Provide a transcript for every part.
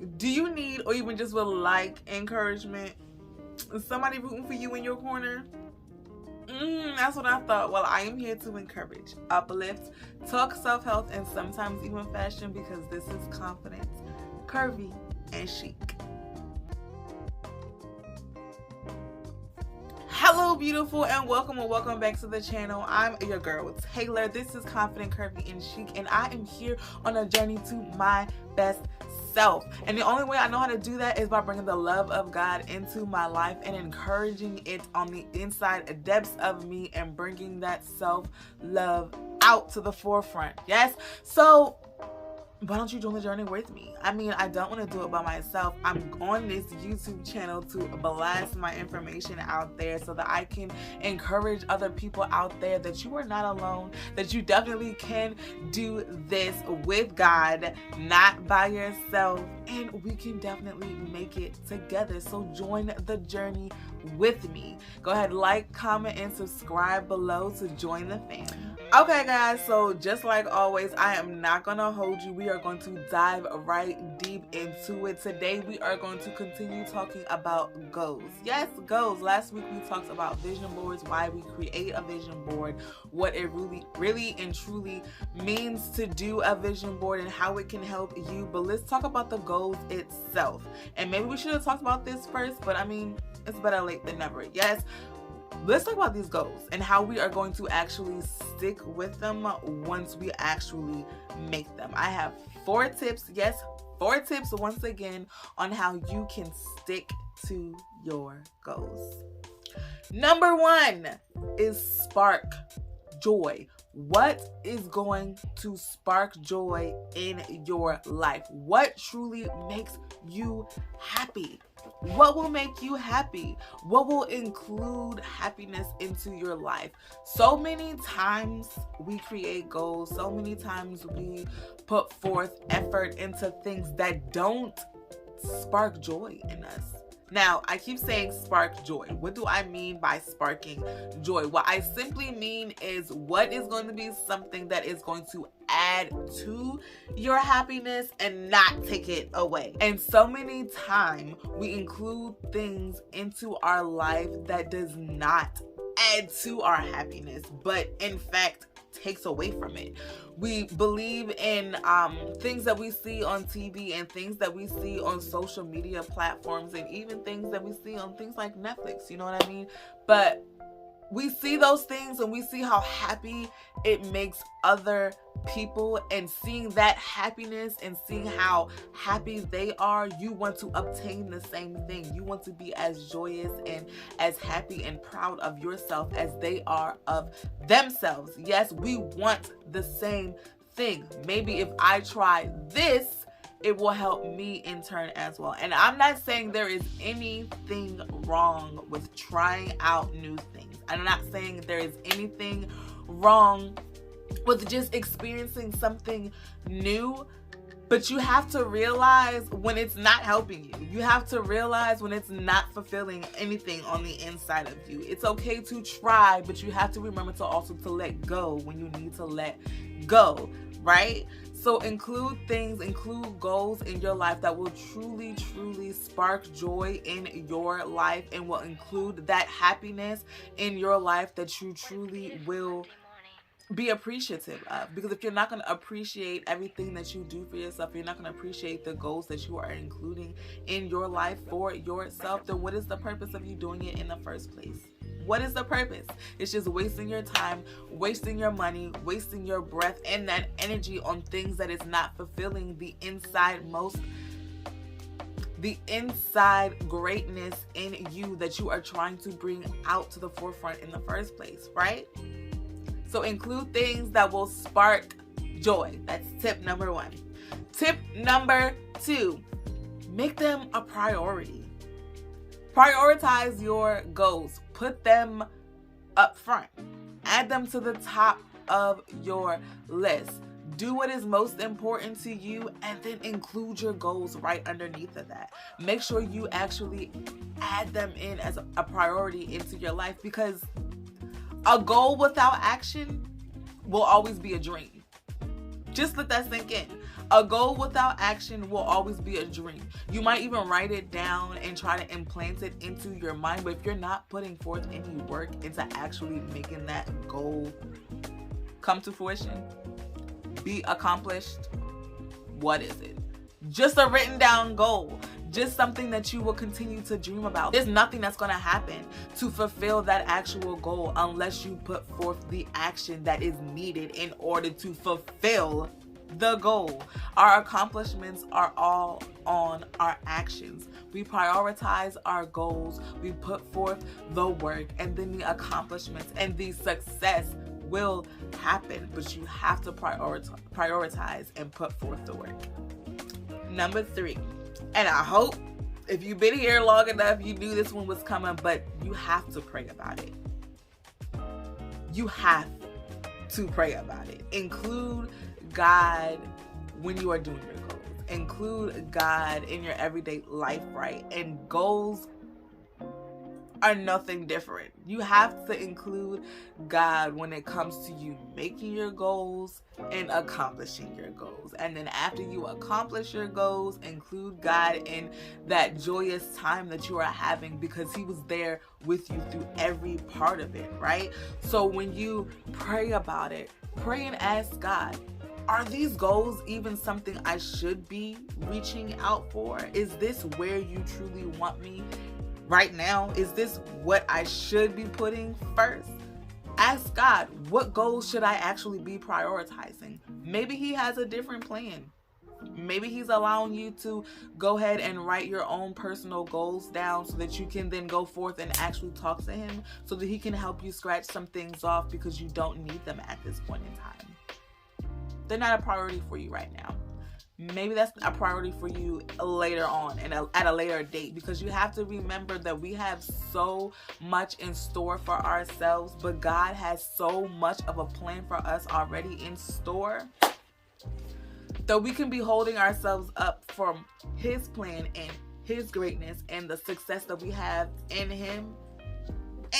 Do you need or even just would like encouragement? Is somebody rooting for you in your corner? That's what I thought. Well, I am here to encourage, uplift, talk self-health, and sometimes even fashion, because this is confident, curvy, and chic. Hello, beautiful, and welcome back to the channel. I'm your girl, Taylor. This is Confident Curvy and Chic, and I am here on a journey to my best self. And the only way I know how to do that is by bringing the love of God into my life and encouraging it on the inside depths of me and bringing that self-love out to the forefront. Yes? So why don't you join the journey with me? I mean, I don't want to do it by myself. I'm on this YouTube channel to blast my information out there so that I can encourage other people out there that you are not alone, that you definitely can do this with God, not by yourself, and we can definitely make it together. So join the journey with me. Go ahead, like, comment, and subscribe below to join the fam. Okay guys, so just like always, I am not gonna hold you. We are going to dive right deep into it. Today we are going to continue talking about goals. Yes, goals. Last week we talked about vision boards, why we create a vision board, what it really and truly means to do a vision board, and how it can help you. But let's talk about the goals itself. And maybe we should have talked about this first, but I mean, it's better late than never. Yes. Let's talk about these goals and how we are going to actually stick with them once we actually make them. I have 4 tips, yes, 4 tips once again on how you can stick to your goals. Number 1 is spark joy. What is going to spark joy in your life? What truly makes you happy? What will make you happy? What will include happiness into your life? So many times we create goals, so many times we put forth effort into things that don't spark joy in us. Now, I keep saying spark joy. What do I mean by sparking joy? What I simply mean is what is going to be something that is going to add to your happiness and not take it away. And so many times we include things into our life that does not add to our happiness, but in fact takes away from it. We believe in things that we see on TV and things that we see on social media platforms and even things that we see on things like Netflix, you know what I mean? But we see those things and we see how happy it makes other people, and seeing that happiness and seeing how happy they are, you want to obtain the same thing. You want to be as joyous and as happy and proud of yourself as they are of themselves. Yes, we want the same thing. Maybe if I try this, it will help me in turn as well. And I'm not saying there is anything wrong with trying out new things. I'm not saying there is anything wrong with just experiencing something new, but you have to realize when it's not helping you. You have to realize when it's not fulfilling anything on the inside of you. It's okay to try, but you have to remember to also to let go when you need to let go, right? So include goals in your life that will truly spark joy in your life and will include that happiness in your life that you truly will be appreciative of. Because if you're not going to appreciate everything that you do for yourself, you're not going to appreciate the goals that you are including in your life for yourself, then what is the purpose of you doing it in the first place? What is the purpose? It's just wasting your time, wasting your money, wasting your breath and that energy on things that is not fulfilling the inside greatness in you that you are trying to bring out to the forefront in the first place, right? So include things that will spark joy. That's tip number 1. Tip number 2, make them a priority. Prioritize your goals. Put them up front. Add them to the top of your list. Do what is most important to you and then include your goals right underneath of that. Make sure you actually add them in as a priority into your life, because a goal without action will always be a dream. Just let that sink in. A goal without action will always be a dream. You might even write it down and try to implant it into your mind, but if you're not putting forth any work into actually making that goal come to fruition, be accomplished, what is it? Just a written down goal. Just something that you will continue to dream about. There's nothing that's going to happen to fulfill that actual goal unless you put forth the action that is needed in order to fulfill the goal. Our accomplishments are all on our actions. We prioritize our goals, we put forth the work, and then the accomplishments and the success will happen, but you have to prioritize and put forth the work. Number 3, and I hope if you've been here long enough, you knew this one was coming, but you have to pray about it. You have to pray about it. Include God when you are doing your goals. Include God in your everyday life, right? And goals are nothing different. You have to include God when it comes to you making your goals and accomplishing your goals. And then after you accomplish your goals, include God in that joyous time that you are having, because he was there with you through every part of it, right? So when you pray about it, pray and ask God, are these goals even something I should be reaching out for? Is this where you truly want me right now? Is this what I should be putting first? Ask God, what goals should I actually be prioritizing? Maybe he has a different plan. Maybe he's allowing you to go ahead and write your own personal goals down so that you can then go forth and actually talk to him so that he can help you scratch some things off because you don't need them at this point in time. They're not a priority for you right now. Maybe that's a priority for you later on and at a later date, because you have to remember that we have so much in store for ourselves, but God has so much of a plan for us already in store that we can be holding ourselves up from his plan and his greatness and the success that we have in him,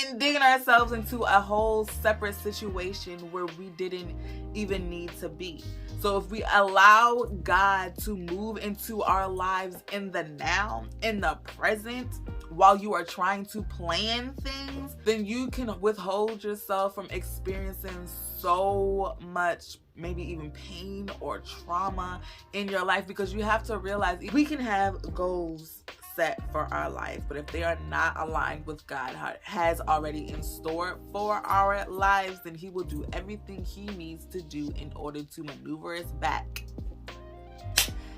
and digging ourselves into a whole separate situation where we didn't even need to be. So if we allow God to move into our lives in the now, in the present, while you are trying to plan things, then you can withhold yourself from experiencing so much, maybe even pain or trauma in your life, because you have to realize we can have goals set for our life, but if they are not aligned with God has already in store for our lives, then he will do everything he needs to do in order to maneuver us back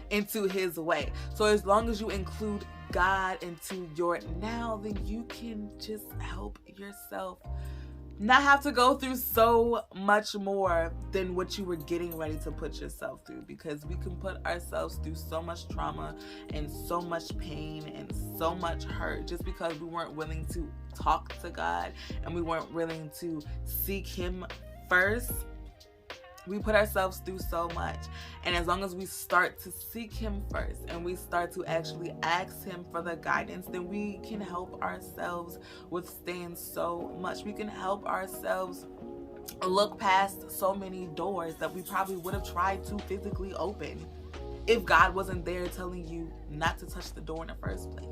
into his way. So as long as you include God into your now, then you can just help yourself not have to go through so much more than what you were getting ready to put yourself through, because we can put ourselves through so much trauma and so much pain and so much hurt just because we weren't willing to talk to God and we weren't willing to seek him first. We put ourselves through so much, and as long as we start to seek him first and we start to actually ask him for the guidance, then we can help ourselves withstand so much. We can help ourselves look past so many doors that we probably would have tried to physically open if God wasn't there telling you not to touch the door in the first place.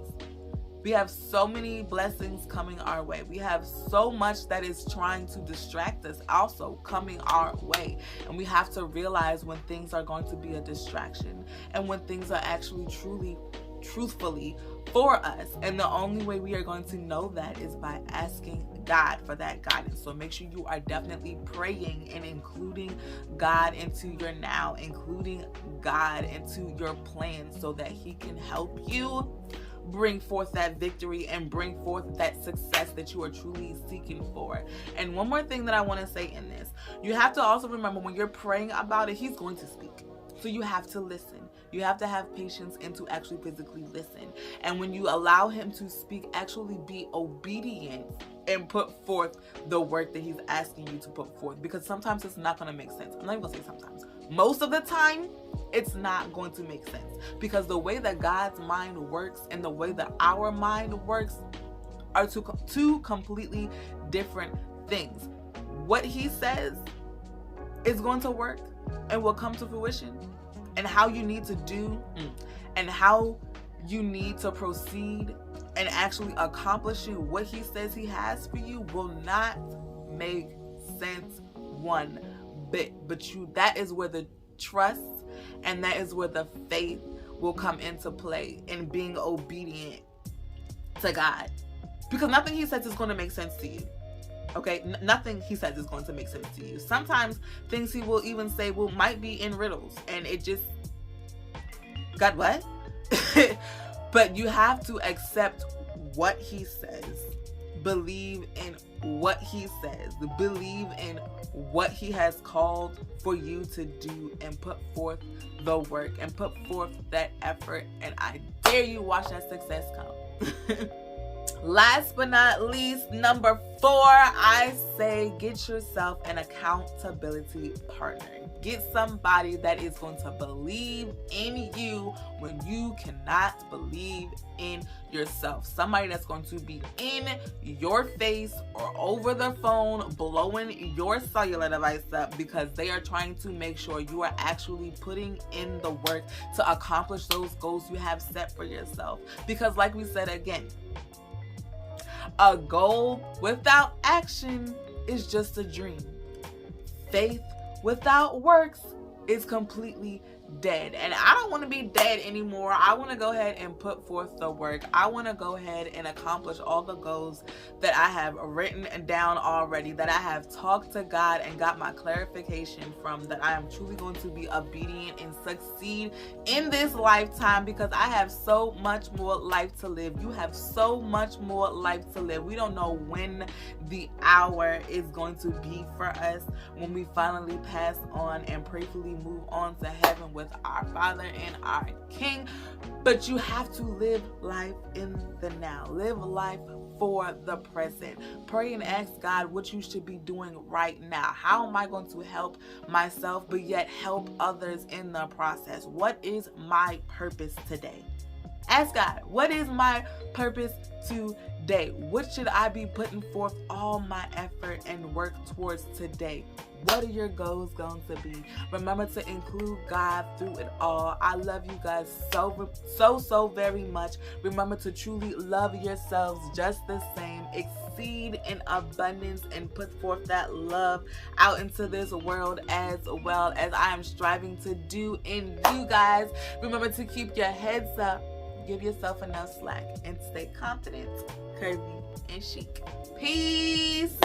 We have so many blessings coming our way. We have so much that is trying to distract us also coming our way. And we have to realize when things are going to be a distraction and when things are actually truthfully for us. And the only way we are going to know that is by asking God for that guidance. So make sure you are definitely praying and including God into your now, including God into your plans so that he can help you bring forth that victory and bring forth that success that you are truly seeking for. And one more thing that I want to say in this, you have to also remember when you're praying about it, he's going to speak. So you have to listen. You have to have patience and to actually physically listen. And when you allow him to speak, actually be obedient and put forth the work that he's asking you to put forth. Because sometimes it's not going to make sense. I'm not even going to say sometimes. Most of the time, it's not going to make sense. Because the way that God's mind works and the way that our mind works are two completely different things. What he says is going to work and will come to fruition. and how you need to do and how you need to proceed and actually accomplishing what he says he has for you will not make sense one bit. But that is where the trust and that is where the faith will come into play in being obedient to God. Because nothing he says is going to make sense to you. Okay? Nothing he says is going to make sense to you. Sometimes things he will even say might be in riddles. And it just... God, what? But you have to accept what he says. Believe in what he says. Believe in what he has called for you to do and put forth the work and put forth that effort. And I dare you watch that success come. Last but not least, number 4, I say get yourself an accountability partner. Get somebody that is going to believe in you when you cannot believe in yourself. Somebody that's going to be in your face or over the phone blowing your cellular device up because they are trying to make sure you are actually putting in the work to accomplish those goals you have set for yourself. Because like we said again, a goal without action is just a dream. Faith without works is completely dead. And I don't want to be dead anymore. I want to go ahead and put forth the work. I want to go ahead and accomplish all the goals that I have written down already, that I have talked to God and got my clarification from, that I am truly going to be obedient and succeed in this lifetime, because I have so much more life to live. You have so much more life to live. We don't know when the hour is going to be for us when we finally pass on and prayerfully move on to heaven with our Father and our King. But you have to live life in the now. Live life for the present. Pray and ask God what you should be doing right now. How am I going to help myself but yet help others in the process? What is my purpose today? Ask God, what is my purpose today? What should I be putting forth all my effort and work towards today? What are your goals going to be? Remember to include God through it all. I love you guys so very much. Remember to truly love yourselves just the same. Exceed in abundance and put forth that love out into this world as well as I am striving to do in you guys. Remember to keep your heads up. Give yourself enough slack and stay confident, curvy, and chic. Peace.